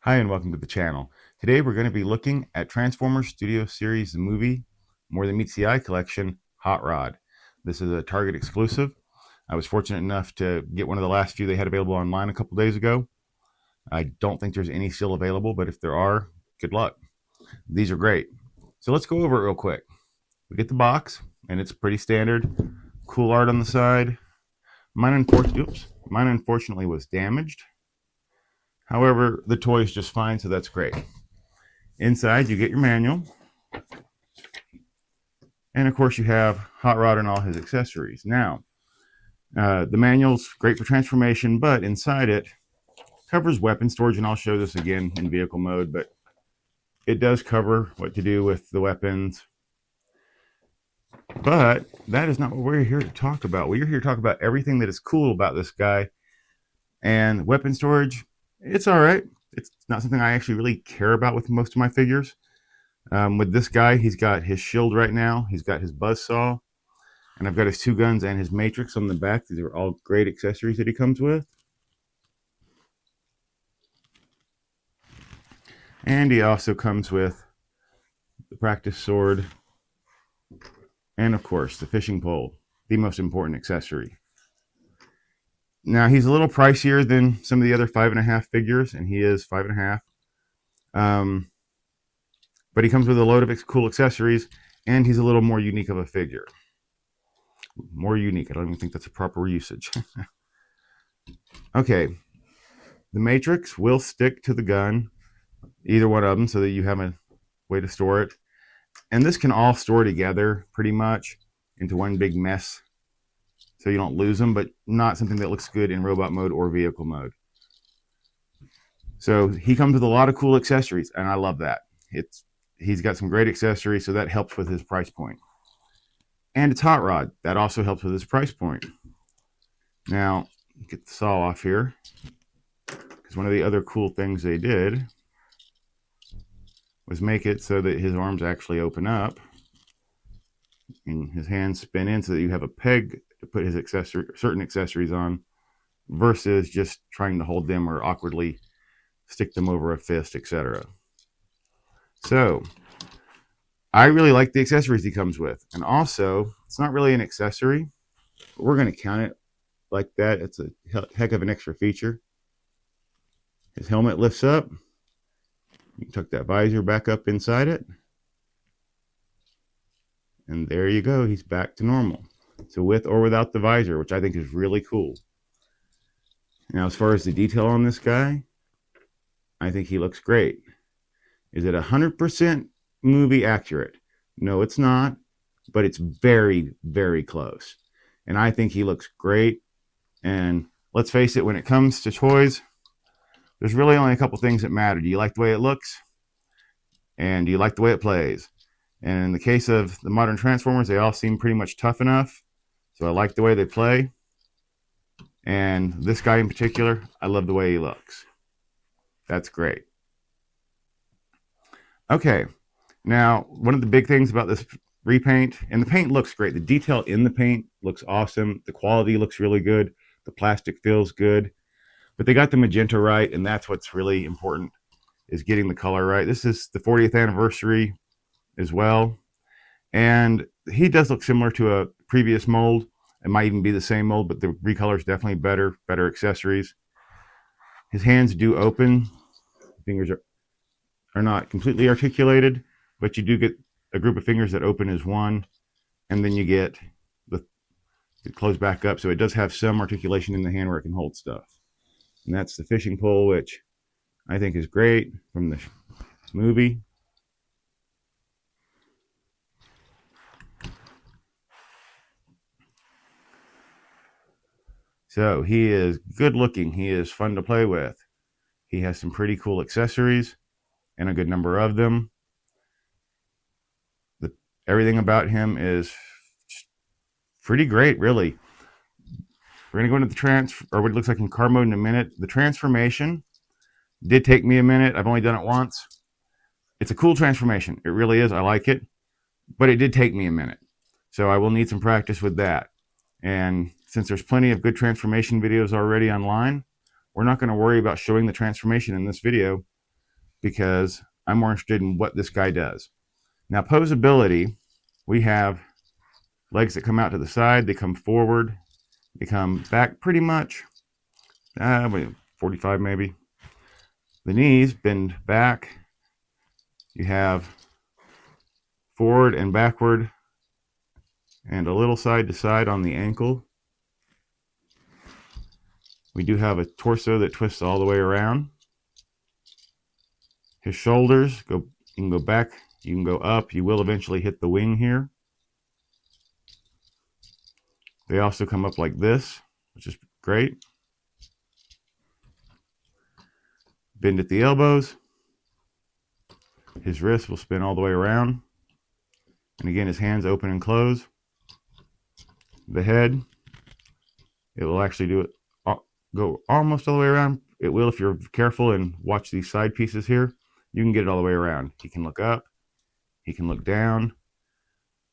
Hi and welcome to the channel. Today we're going to be looking at Transformers Studio Series the movie More Than Meets the Eye collection, Hot Rod. This is a Target exclusive. I was fortunate enough to get one of the last few they had available online a couple days ago. I don't think there's any still available, but if there are, good luck. These are great. So let's go over it real quick. We get the box, and it's pretty standard. Cool art on the side. Mine unfortunately was damaged. However, the toy is just fine, so that's great. Inside, you get your manual. And of course, you have Hot Rod and all his accessories. Now, the manual's great for transformation, but inside it covers weapon storage, and I'll show this again in vehicle mode, but it does cover what to do with the weapons. But that is not what we're here to talk about. We're here to talk about everything that is cool about this guy. And weapon storage, it's all right. It's not something I actually really care about with most of my figures. With this guy, he's got his shield right now. He's got his buzzsaw. And I've got his two guns and his matrix on the back. These are all great accessories that he comes with. And he also comes with the practice sword. And of course, the fishing pole, the most important accessory. Now, he's a little pricier than some of the other 5.5 figures, and he is 5.5. But he comes with a load of cool accessories, and he's a little more unique of a figure. More unique. I don't even think that's a proper usage. Okay. The matrix will stick to the gun, either one of them, so that you have a way to store it. And this can all store together pretty much into one big mess, so you don't lose them, but not something that looks good in robot mode or vehicle mode. So he comes with a lot of cool accessories, and I love that. He's got some great accessories, so that helps with his price point. And it's Hot Rod. That also helps with his price point. Now, get the saw off here, because one of the other cool things they did was make it so that his arms actually open up and his hands spin in, so that you have a peg to put his certain accessories on, versus just trying to hold them or awkwardly stick them over a fist, etc. So I really like the accessories he comes with. And also, it's not really an accessory, but we're going to count it like that. It's a heck of an extra feature. His helmet lifts up. You can tuck that visor back up inside it. And there you go. He's back to normal. So with or without the visor, which I think is really cool. Now, as far as the detail on this guy, I think he looks great. Is it 100% movie accurate? No, it's not, but it's very, very close. And I think he looks great. And let's face it, when it comes to toys, there's really only a couple things that matter. Do you like the way it looks? And do you like the way it plays? And in the case of the modern Transformers, they all seem pretty much tough enough. So I like the way they play. And this guy in particular, I love the way he looks. That's great. Okay. Now, one of the big things about this repaint, and the paint looks great. The detail in the paint looks awesome. The quality looks really good. The plastic feels good. But they got the magenta right, and that's what's really important, is getting the color right. This is the 40th anniversary as well. And he does look similar to a previous mold. It might even be the same mold, but the recolor is definitely better accessories. His hands do open. Fingers are not completely articulated, but you do get a group of fingers that open as one, and then you get the close back up. So it does have some articulation in the hand where it can hold stuff. And that's the fishing pole, which I think is great from the movie. So he is good looking. He is fun to play with. He has some pretty cool accessories, and a good number of them. Everything about him is pretty great, really. We're going to go into what it looks like in car mode in a minute. The transformation did take me a minute. I've only done it once. It's a cool transformation. It really is. I like it. But it did take me a minute. So I will need some practice with that. And since there's plenty of good transformation videos already online, we're not going to worry about showing the transformation in this video because I'm more interested in what this guy does. Now, posability, we have legs that come out to the side, they come forward, they come back pretty much, 45 maybe. The knees bend back. You have forward and backward and a little side to side on the ankle. We do have a torso that twists all the way around. His shoulders go, you can go back, you can go up. You will eventually hit the wing here. They also come up like this, which is great. Bend at the elbows. His wrists will spin all the way around. And again, his hands open and close. The head, it will actually do it, go almost all the way around. It will if you're careful and watch these side pieces here. You can get it all the way around. He can look up. He can look down.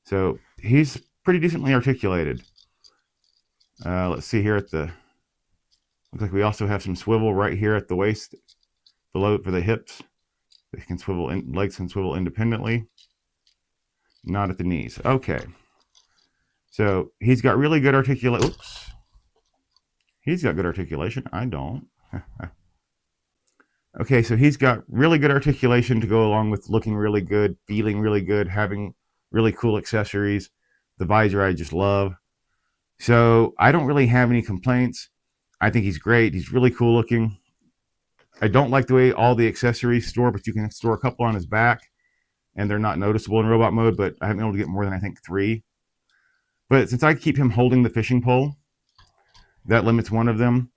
So he's pretty decently articulated. Let's see here at the, looks like we also have some swivel right here at the waist, below for the hips. They can swivel, legs can swivel independently. Not at the knees. Okay. So he's got really good articulation. Oops. He's got good articulation. I don't. Okay, so he's got really good articulation to go along with looking really good, feeling really good, having really cool accessories. The visor I just love. So I don't really have any complaints. I think he's great. He's really cool looking. I don't like the way all the accessories store, but you can store a couple on his back and they're not noticeable in robot mode, but I haven't been able to get more than I think 3. But since I keep him holding the fishing pole, that limits one of them.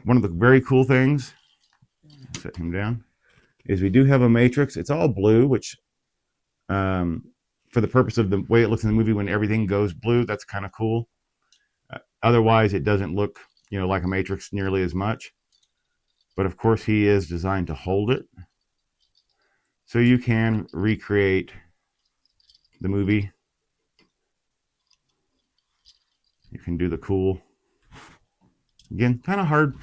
One of the very cool things, set him down, is we do have a matrix. It's all blue, which for the purpose of the way it looks in the movie when everything goes blue, that's kind of cool. Otherwise, it doesn't look, like a matrix nearly as much. But of course, he is designed to hold it. So you can recreate the movie. You can do the cool. Again, kind of hard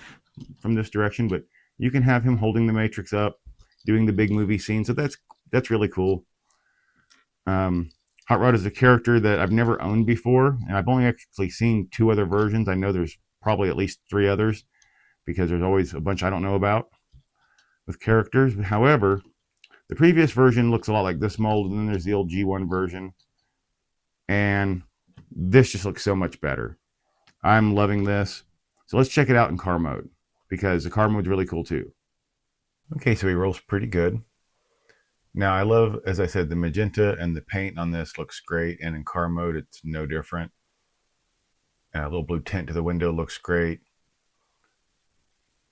from this direction, but you can have him holding the matrix up, doing the big movie scene. So that's really cool. Hot Rod is a character that I've never owned before, and I've only actually seen 2 other versions. I know there's probably at least 3 others because there's always a bunch I don't know about with characters. However, the previous version looks a lot like this mold, and then there's the old G1 version. And this just looks so much better. I'm loving this. So let's check it out in car mode, because the car mode's really cool too. Okay, so he rolls pretty good. Now I love, as I said, the magenta and the paint on this looks great, and in car mode it's no different. A little blue tint to the window looks great.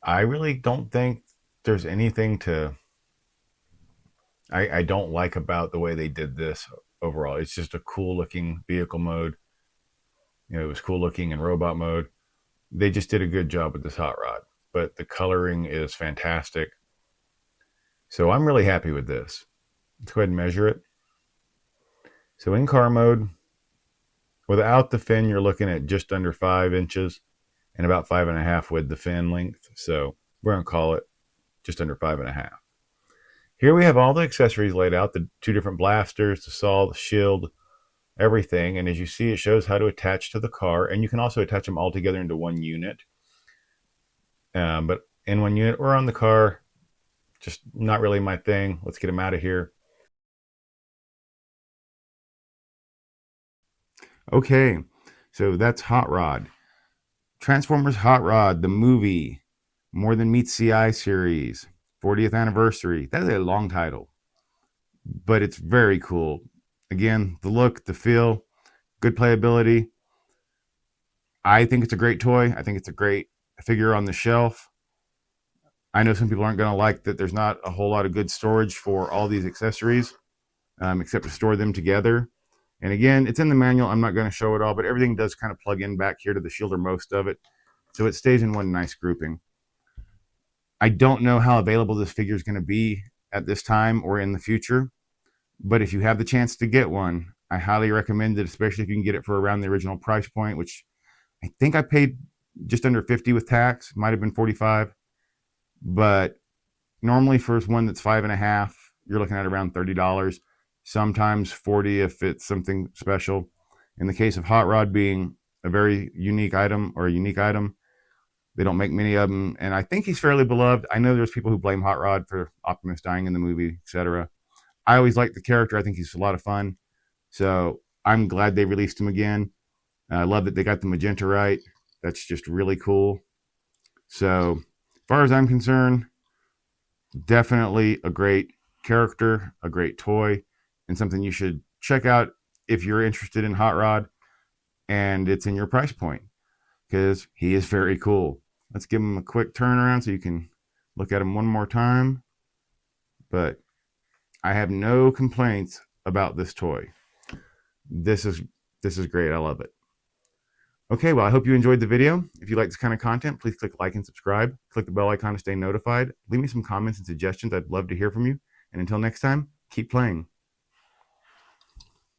I really don't think there's anything I don't like about the way they did this overall. It's just a cool looking vehicle mode. It was cool looking in robot mode. They just did a good job with this hot rod, but the coloring is fantastic. So I'm really happy with this. Let's go ahead and measure it. So in car mode, without the fin, you're looking at just under 5 inches and about 5.5 with the fin length. So we're going to call it just under 5.5. Here we have all the accessories laid out, the 2 different blasters, the saw, the shield, everything. And as you see, it shows how to attach to the car, and you can also attach them all together into one unit. But in one unit or on the car, just not really my thing. Let's get them out of here. Okay, so that's Hot Rod. Transformers Hot Rod, the movie, More Than Meets the Eye series, 40th anniversary. That is a long title, but it's very cool. Again, the look, the feel, good playability. I think it's a great toy. I think it's a great figure on the shelf. I know some people aren't going to like that there's not a whole lot of good storage for all these accessories, except to store them together. And again, it's in the manual. I'm not going to show it all, but everything does kind of plug in back here to the shield, or most of it. So it stays in one nice grouping. I don't know how available this figure is going to be at this time or in the future. But if you have the chance to get one, I highly recommend it, especially if you can get it for around the original price point, which I think I paid just under $50 with tax. Might have been $45. but normally for one that's 5.5, you're looking at around $30. Sometimes 40 if it's something special. In the case of Hot Rod being a very unique item, or a unique item, they don't make many of them, and I think he's fairly beloved. I know there's people who blame Hot Rod for Optimus dying in the movie, etc. I always liked the character. I think he's a lot of fun. So I'm glad they released him again. I love that they got the magenta right. That's just really cool. So as far as I'm concerned, definitely a great character, a great toy, and something you should check out if you're interested in Hot Rod and it's in your price point, because he is very cool. Let's give him a quick turnaround so you can look at him one more time. But I have no complaints about this toy. This is great. I love it. Okay, well, I hope you enjoyed the video. If you like this kind of content, please click like and subscribe. Click the bell icon to stay notified. Leave me some comments and suggestions. I'd love to hear from you. And until next time, keep playing.